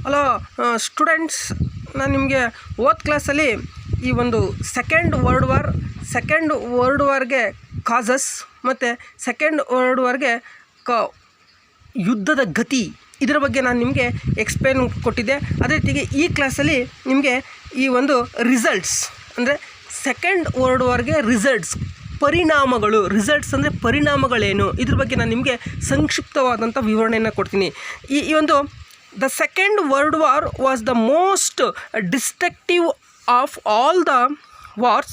Hello students, ನಾನು ನಿಮಗೆ ಓದ್ ಕ್ಲಾಸಲ್ಲಿ ಈ ಒಂದು ಸೆಕೆಂಡ್ ವರ್ಲ್ಡ್ ವಾರ್ಗೆ ಕಾಸಸ್ ಮತ್ತು ಸೆಕೆಂಡ್ ವರ್ಲ್ಡ್ ವಾರ್ಗೆ ಯುದ್ಧದ ಗತಿ ಇದರ ಬಗ್ಗೆ ನಾನು ನಿಮಗೆ ಎಕ್ಸ್ಪ್ಲೇನ್ ಕೊಟ್ಟಿದ್ದೆ. ಅದೇ ರೀತಿಗೆ ಈ ಕ್ಲಾಸಲ್ಲಿ ನಿಮಗೆ ಈ ಒಂದು ರಿಸಲ್ಟ್ಸ್ ಅಂದರೆ ಸೆಕೆಂಡ್ ವರ್ಲ್ಡ್ ವಾರ್ಗೆ ಪರಿಣಾಮಗಳು ಅಂದರೆ ಪರಿಣಾಮಗಳೇನು ಇದ್ರ ಬಗ್ಗೆ ನಾನು ನಿಮಗೆ ಸಂಕ್ಷಿಪ್ತವಾದಂಥ ವಿವರಣೆಯನ್ನು ಕೊಡ್ತೀನಿ. ಈ ಒಂದು The Second World War was the most destructive of all the wars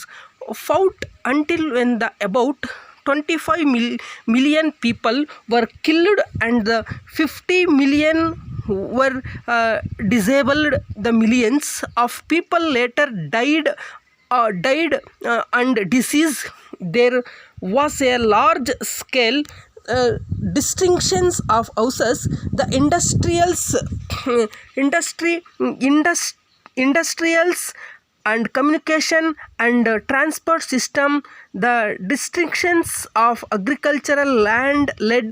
fought until when about 25 million people were killed and the 50 million were disabled. The millions of people later died and disease. There was a large scale distinctions of houses, the industrials and communication and transport system. The distinctions of agricultural land led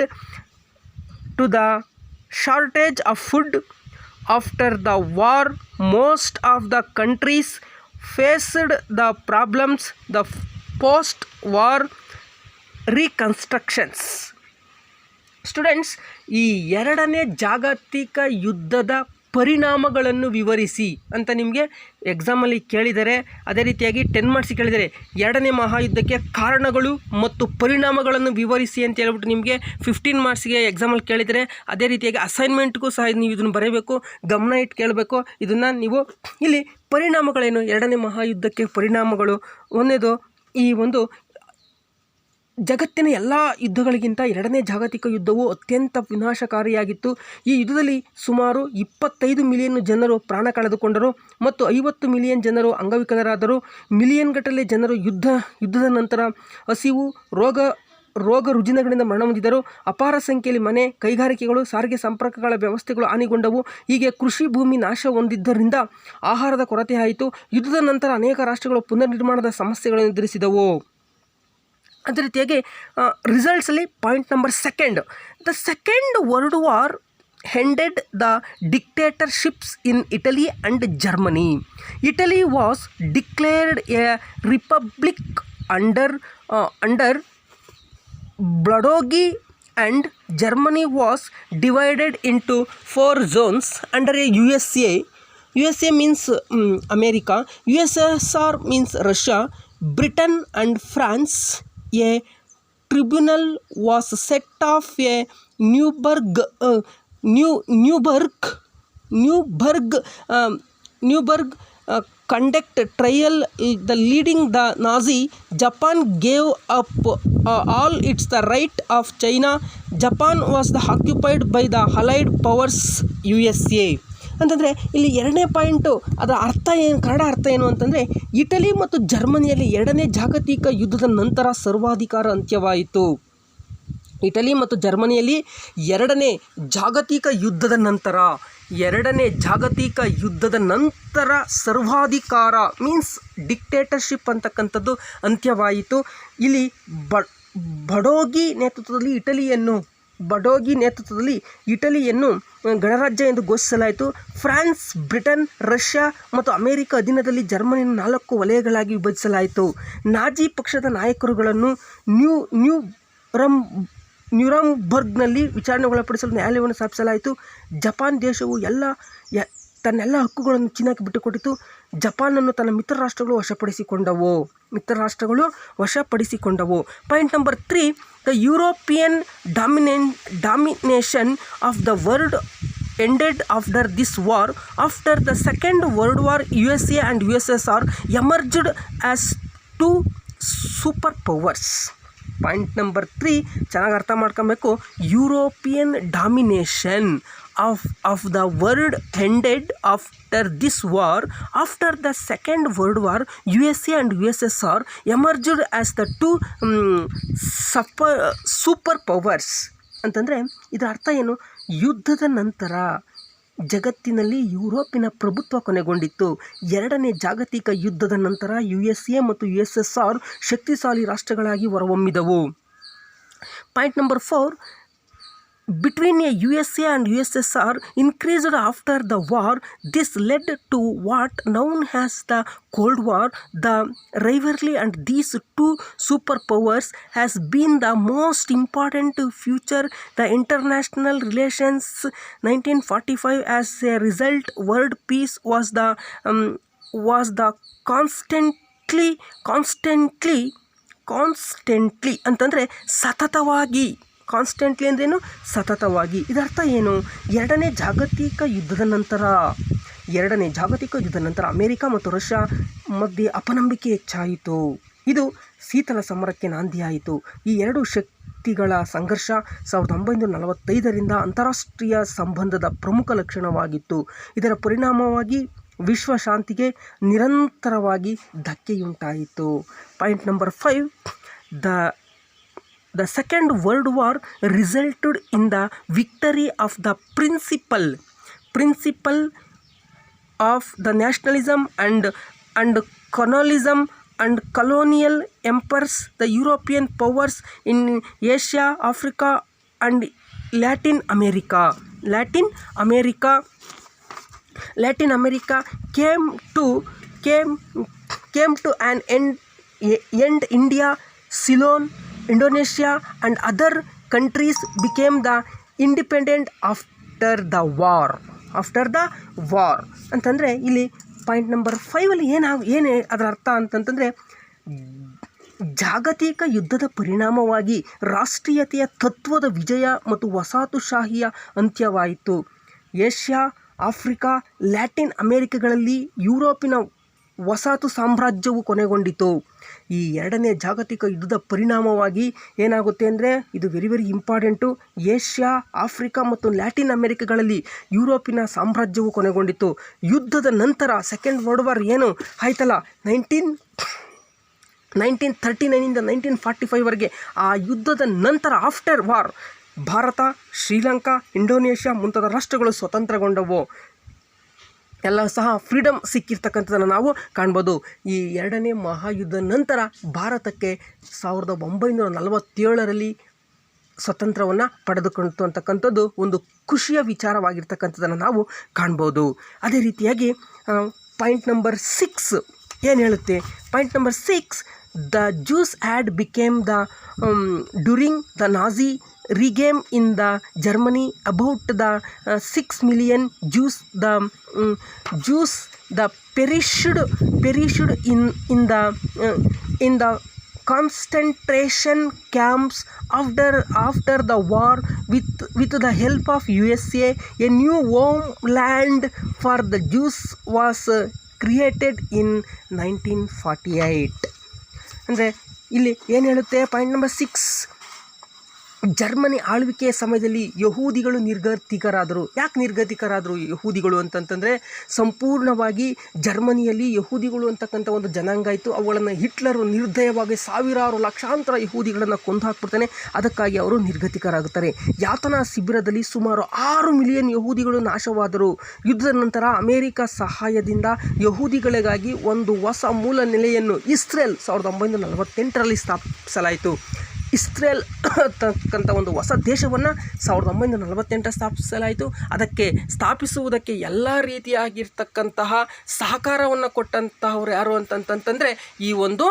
to the shortage of food. After the war, most of the countries faced the problems the post-war reconstructions. Students, ಈ ಎರಡನೇ ಜಾಗತಿಕ ಯುದ್ಧದ ಪರಿಣಾಮಗಳನ್ನು ವಿವರಿಸಿ ಅಂತ ನಿಮಗೆ ಎಕ್ಸಾಮಲ್ಲಿ ಕೇಳಿದ್ದಾರೆ. ಅದೇ ರೀತಿಯಾಗಿ 10 ಮಾರ್ಕ್ಸ್ ಕೇಳಿದ್ದಾರೆ. ಎರಡನೇ ಮಹಾಯುದ್ಧಕ್ಕೆ ಕಾರಣಗಳು ಮತ್ತು ಪರಿಣಾಮಗಳನ್ನು ವಿವರಿಸಿ ಅಂತ ಹೇಳ್ಬಿಟ್ಟು ನಿಮಗೆ 15 ಮಾರ್ಕ್ಸ್ಗೆ ಎಕ್ಸಾಮಲ್ಲಿ ಕೇಳಿದರೆ. ಅದೇ ರೀತಿಯಾಗಿ ಅಸೈನ್ಮೆಂಟ್ಗೂ ಸಹ ನೀವು ಇದನ್ನು ಬರೀಬೇಕು, ಗಮನ ಇಟ್ಟು ಕೇಳಬೇಕು. ಇದನ್ನು ನೀವು ಇಲ್ಲಿ ಪರಿಣಾಮಗಳೇನು, ಎರಡನೇ ಮಹಾಯುದ್ಧಕ್ಕೆ ಪರಿಣಾಮಗಳು. ಒಂದೇದು, ಈ ಒಂದು ಜಗತ್ತಿನ ಎಲ್ಲ ಯುದ್ಧಗಳಿಗಿಂತ ಎರಡನೇ ಜಾಗತಿಕ ಯುದ್ಧವು ಅತ್ಯಂತ ವಿನಾಶಕಾರಿಯಾಗಿತ್ತು. ಈ ಯುದ್ಧದಲ್ಲಿ ಸುಮಾರು 25 ಮಿಲಿಯನ್ ಜನರು ಪ್ರಾಣ ಕಳೆದುಕೊಂಡರು ಮತ್ತು 50 ಮಿಲಿಯನ್ ಜನರು ಅಂಗವಿಕಲರಾದರು. ಮಿಲಿಯನ್ ಗಟ್ಟಲೆ ಜನರು ಯುದ್ಧದ ನಂತರ ಹಸಿವು, ರೋಗ ರುಜಿನಗಳಿಂದ ಮರಣ ಹೊಂದಿದರು. ಅಪಾರ ಸಂಖ್ಯೆಯಲ್ಲಿ ಮನೆ, ಕೈಗಾರಿಕೆಗಳು, ಸಾರಿಗೆ ಸಂಪರ್ಕಗಳ ವ್ಯವಸ್ಥೆಗಳು ಹಾನಿಗೊಂಡವು. ಹೀಗೆ ಕೃಷಿ ಭೂಮಿ ನಾಶ ಹೊಂದಿದ್ದರಿಂದ ಆಹಾರದ ಕೊರತೆ ಆಯಿತು. ಯುದ್ಧದ ನಂತರ ಅನೇಕ ರಾಷ್ಟ್ರಗಳು ಪುನರ್ನಿರ್ಮಾಣದ ಸಮಸ್ಯೆಗಳನ್ನು ಎದುರಿಸಿದವು. ಅದೇ ರೀತಿಯಾಗಿ ರಿಸಲ್ಟ್ಸಲ್ಲಿ point number 2, the second world war ended the dictatorships in Italy and Germany. Italy was declared a republic under Badoglio and Germany was divided into 4 zones under a USA. USA means America, USSR means Russia, Britain and France. A tribunal was set off a Nuremberg conduct trial. The leading the Nazi Japan gave up all its the right of China. Japan was occupied by the Allied powers USA. ಅಂತಂದರೆ ಇಲ್ಲಿ ಎರಡನೇ point, ಅದರ ಅರ್ಥ ಏನು, ಕನ್ನಡ ಅರ್ಥ ಏನು ಅಂತಂದರೆ, Italy ಮತ್ತು ಜರ್ಮನಿಯಲ್ಲಿ ಎರಡನೇ ಜಾಗತಿಕ ಯುದ್ಧದ ನಂತರ ಸರ್ವಾಧಿಕಾರ ಅಂತ್ಯವಾಯಿತು. ಇಟಲಿ ಮತ್ತು ಜರ್ಮನಿಯಲ್ಲಿ ಎರಡನೇ ಜಾಗತಿಕ ಯುದ್ಧದ ನಂತರ ಸರ್ವಾಧಿಕಾರ ಮೀನ್ಸ್ ಡಿಕ್ಟೇಟರ್ಶಿಪ್ ಅಂತಕ್ಕಂಥದ್ದು ಅಂತ್ಯವಾಯಿತು. ಇಲ್ಲಿ ಬಡೋಗಿ ನೇತೃತ್ವದಲ್ಲಿ ಇಟಲಿಯನ್ನು ಗಣರಾಜ್ಯ ಎಂದು ಘೋಷಿಸಲಾಯಿತು. ಫ್ರಾನ್ಸ್, ಬ್ರಿಟನ್, ರಷ್ಯಾ ಮತ್ತು ಅಮೆರಿಕ ಅಧೀನದಲ್ಲಿ ಜರ್ಮನಿಯನ್ನು 4 ವಲಯಗಳಾಗಿ ವಿಭಜಿಸಲಾಯಿತು. ನಾಜಿ ಪಕ್ಷದ ನಾಯಕರುಗಳನ್ನು ನ್ಯೂರಂಬರ್ಗ್ನಲ್ಲಿ ವಿಚಾರಣೆಗೊಳಪಡಿಸಲು ನ್ಯಾಯಾಲಯವನ್ನು ಸ್ಥಾಪಿಸಲಾಯಿತು. ಜಪಾನ್ ದೇಶವು ತನ್ನೆಲ್ಲ ಹಕ್ಕುಗಳನ್ನು ಚೀನಾಕ್ಕೆ ಬಿಟ್ಟುಕೊಟ್ಟಿತು. ಜಪಾನನ್ನು ತನ್ನ ಮಿತ್ರ ರಾಷ್ಟ್ರಗಳು ವಶಪಡಿಸಿಕೊಂಡವು. Point number 3, the European domination of the world ended after this war. After the Second World War, USA and USSR emerged as 2 superpowers. Point number 3 ಚೆನ್ನಾಗಿ ಅರ್ಥ ಮಾಡ್ಕೊಬೇಕು. European domination of the world ended after this war. After the Second World War, USA and USSR emerged as the 2 superpowers. ಅಂತಂದರೆ ಇದರ ಅರ್ಥ ಏನು, ಯುದ್ಧದ ನಂತರ ಜಗತ್ತಿನಲ್ಲಿ ಯುರೋಪಿನ ಪ್ರಭುತ್ವ ಕೊನೆಗೊಂಡಿತ್ತು. ಎರಡನೇ ಜಾಗತಿಕ ಯುದ್ಧದ ನಂತರ USA ಮತ್ತು USSR ಶಕ್ತಿಶಾಲಿ ರಾಷ್ಟ್ರಗಳಾಗಿ ಹೊರಹೊಮ್ಮಿದವು. Point number 4, between a USA and USSR increased after the war. This led to what known as the Cold War. The rivalry and these two superpowers has been the most important to future the international relations. 1945 as a result, world peace was the constantly ಅಂತಂದರೆ ಸತತವಾಗಿ. Constantly ಅಂದ್ರೇನು? ಸತತವಾಗಿ. ಇದರ್ಥ ಏನು? ಎರಡನೇ ಜಾಗತಿಕ ಯುದ್ಧದ ನಂತರ America ಮತ್ತು ರಷ್ಯಾ ಮಧ್ಯೆ ಅಪನಂಬಿಕೆ ಹೆಚ್ಚಾಯಿತು. ಇದು ಶೀತಲ ಸಮರಕ್ಕೆ ನಾಂದಿಯಾಯಿತು. ಈ ಎರಡು ಶಕ್ತಿಗಳ ಸಂಘರ್ಷ 1945ರಿಂದ ಅಂತಾರಾಷ್ಟ್ರೀಯ ಸಂಬಂಧದ ಪ್ರಮುಖ ಲಕ್ಷಣವಾಗಿತ್ತು. ಇದರ ಪರಿಣಾಮವಾಗಿ ವಿಶ್ವ ಶಾಂತಿಗೆ ನಿರಂತರವಾಗಿ ಧಕ್ಕೆಯುಂಟಾಯಿತು. Point number 5, The Second World War resulted in the victory of the principle of the nationalism and colonial empires. The European powers in Asia, Africa and Latin America came to an end. India, Ceylon, Indonesia and other countries became the independent after the war. ಅಂತಂದರೆ ಇಲ್ಲಿ point number 5ಅಲ್ಲಿ ಏನು ಅದರ ಅರ್ಥ ಅಂತಂತಂದರೆ, ಜಾಗತಿಕ ಯುದ್ಧದ ಪರಿಣಾಮವಾಗಿ ರಾಷ್ಟ್ರೀಯತೆಯ ತತ್ವದ ವಿಜಯ ಮತ್ತು ವಸಾಹತುಶಾಹಿಯ ಅಂತ್ಯವಾಯಿತು. ಏಷ್ಯಾ, ಆಫ್ರಿಕಾ, ಲ್ಯಾಟಿನ್ ಅಮೆರಿಕಗಳಲ್ಲಿ ಯುರೋಪಿನ ವಸಾಹತು ಸಾಮ್ರಾಜ್ಯವು ಕೊನೆಗೊಂಡಿತು. ಈ ಎರಡನೇ ಜಾಗತಿಕ ಯುದ್ಧದ ಪರಿಣಾಮವಾಗಿ ಏನಾಗುತ್ತೆ ಅಂದರೆ, ಇದು very very important, Asia, Africa ಮತ್ತು ಲ್ಯಾಟಿನ್ ಅಮೆರಿಕಗಳಲ್ಲಿ ಯುರೋಪಿನ ಸಾಮ್ರಾಜ್ಯವು ಕೊನೆಗೊಂಡಿತು. ಯುದ್ಧದ ನಂತರ ಸೆಕೆಂಡ್ ವರ್ಲ್ಡ್ ವಾರ್ ಏನು ಆಯ್ತಲ್ಲ 1939ಇಂದ 1945ವರೆಗೆ, ಆ ಯುದ್ಧದ ನಂತರ after war Bharat, Sri Lanka, Indonesia ಮುಂತಾದ ರಾಷ್ಟ್ರಗಳು ಸ್ವತಂತ್ರಗೊಂಡವು. ಎಲ್ಲ ಸಹ ಫ್ರೀಡಮ್ ಸಿಕ್ಕಿರ್ತಕ್ಕಂಥದ್ದನ್ನು ನಾವು ಕಾಣ್ಬೋದು. ಈ ಎರಡನೇ ಮಹಾಯುದ್ಧ ನಂತರ ಭಾರತಕ್ಕೆ 1947ರಲ್ಲಿ ಸ್ವತಂತ್ರವನ್ನು ಪಡೆದುಕೊಂಡಿತು ಅಂತಕ್ಕಂಥದ್ದು ಒಂದು ಖುಷಿಯ ವಿಚಾರವಾಗಿರ್ತಕ್ಕಂಥದ್ದನ್ನು ನಾವು ಕಾಣ್ಬೋದು. ಅದೇ ರೀತಿಯಾಗಿ ಪಾಯಿಂಟ್ ನಂಬರ್ 6 ಏನು ಹೇಳುತ್ತೆ? Point number 6, the Jews had became the during the Nazi regime in the Germany about the 6 million Jews perished in the concentration camps after the war. With the help of USA, a new homeland for the Jews was created in 1948. ಅಂದರೆ ಇಲ್ಲಿ ಏನು ಹೇಳುತ್ತೆ point number 6, Germany ಆಳ್ವಿಕೆಯ ಸಮಯದಲ್ಲಿ ಯಹೂದಿಗಳು ನಿರ್ಗತಿಕರಾದರು. ಯಾಕೆ ನಿರ್ಗತಿಕರಾದರು ಯಹೂದಿಗಳು ಅಂತಂತಂದರೆ, ಸಂಪೂರ್ಣವಾಗಿ ಜರ್ಮನಿಯಲ್ಲಿ ಯಹೂದಿಗಳು ಅಂತಕ್ಕಂಥ ಒಂದು ಜನಾಂಗ ಇತ್ತು. ಅವುಗಳನ್ನು ಹಿಟ್ಲರು ನಿರ್ದಯವಾಗಿ ಸಾವಿರಾರು ಲಕ್ಷಾಂತರ ಯಹೂದಿಗಳನ್ನು ಕೊಂದು ಹಾಕ್ಬಿಡ್ತಾನೆ. ಅದಕ್ಕಾಗಿ ಅವರು ನಿರ್ಗತಿಕರಾಗುತ್ತಾರೆ. ಯಾತನಾ ಶಿಬಿರದಲ್ಲಿ ಸುಮಾರು 6 ಮಿಲಿಯನ್ ಯಹೂದಿಗಳು ನಾಶವಾದರು. ಯುದ್ಧದ ನಂತರ ಅಮೆರಿಕ ಸಹಾಯದಿಂದ ಯಹೂದಿಗಳಿಗಾಗಿ ಒಂದು ಹೊಸ ಮೂಲ ನೆಲೆಯನ್ನು ಇಸ್ರೇಲ್ 1948ರಲ್ಲಿ ಸ್ಥಾಪಿಸಲಾಯಿತು. ಇಸ್ರೇಲ್ ಅಂತಕ್ಕಂಥ ಒಂದು ಹೊಸ ದೇಶವನ್ನು 1948 ಸ್ಥಾಪಿಸಲಾಯಿತು. ಅದಕ್ಕೆ ಸ್ಥಾಪಿಸುವುದಕ್ಕೆ ಎಲ್ಲ ರೀತಿಯಾಗಿರ್ತಕ್ಕಂತಹ ಸಹಕಾರವನ್ನು ಕೊಟ್ಟಂತಹವ್ರು ಯಾರು ಅಂತಂತಂದರೆ ಈ ಒಂದು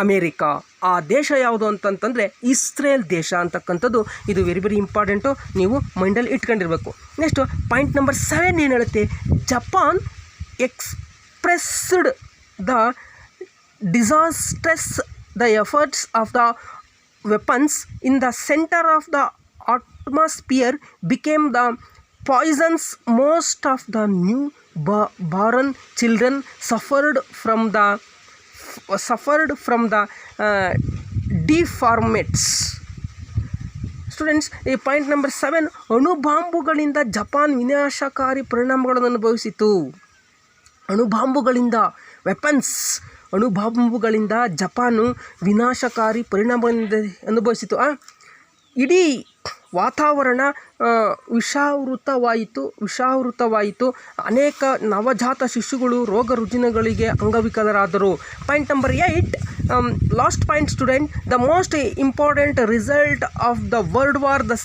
ಅಮೇರಿಕಾ. ಆ ದೇಶ ಯಾವುದು ಅಂತಂತಂದರೆ ಇಸ್ರೇಲ್ ದೇಶ ಅಂತಕ್ಕಂಥದ್ದು. ಇದು ವೆರಿ ವೆರಿ ಇಂಪಾರ್ಟೆಂಟು, ನೀವು ಮೈಂಡಲ್ಲಿ ಇಟ್ಕೊಂಡಿರಬೇಕು. ನೆಕ್ಸ್ಟು ಪಾಯಿಂಟ್ ನಂಬರ್ 7 ಏನು ಹೇಳುತ್ತೆ? Japan expressed the disastrous the efforts of the weapons in the center of the atmosphere became the poisons. Most of the newborn children suffered from the deformities. Students, ಈ point number 7, ಅಣುಬಾಂಬುಗಳಿಂದ Japan ವಿನಾಶಕಾರಿ ಪರಿಣಾಮಗಳನ್ನು ಅನುಭವಿಸಿತು. ಅಣುಬಾಂಬುಗಳಿಂದ ಅಣುಬಾಂಬುಗಳಿಂದ Japan ವಿನಾಶಕಾರಿ ಪರಿಣಾಮಗಳಿಂದ ಅನುಭವಿಸಿತು. ಇಡೀ ವಾತಾವರಣ ವಿಷಾವೃತವಾಯಿತು. ಅನೇಕ ನವಜಾತ ಶಿಶುಗಳು ರೋಗ ರುಜಿನಗಳಿಗೆ ಅಂಗವಿಕಲರಾದರು. Point number 8, last point student. The most important result of the world war the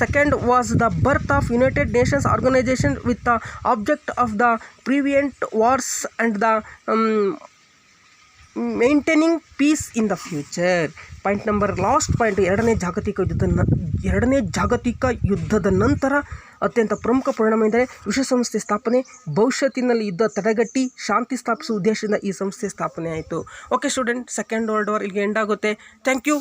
second was the birth of United Nations Organization with the object of the prevent wars and the maintaining peace in the future. Point number last point, ಎರಡನೇ ಜಾಗತಿಕ ಯುದ್ಧದ ನಂತರ ಅತ್ಯಂತ ಪ್ರಮುಖ ಪರಿಣಾಮ ಎಂದರೆ ವಿಶ್ವಸಂಸ್ಥೆ ಸ್ಥಾಪನೆ. ಭವಿಷ್ಯತ್ತಿನಲ್ಲಿ ಯುದ್ಧ ತಡೆಗಟ್ಟಿ ಶಾಂತಿ ಸ್ಥಾಪಿಸುವ ಉದ್ದೇಶದಿಂದ ಈ ಸಂಸ್ಥೆ ಸ್ಥಾಪನೆ ಆಯಿತು. Okay student, second world war ಇಲ್ಲಿಗೆ ಎಂಡ್ ಆಗುತ್ತೆ. Thank you.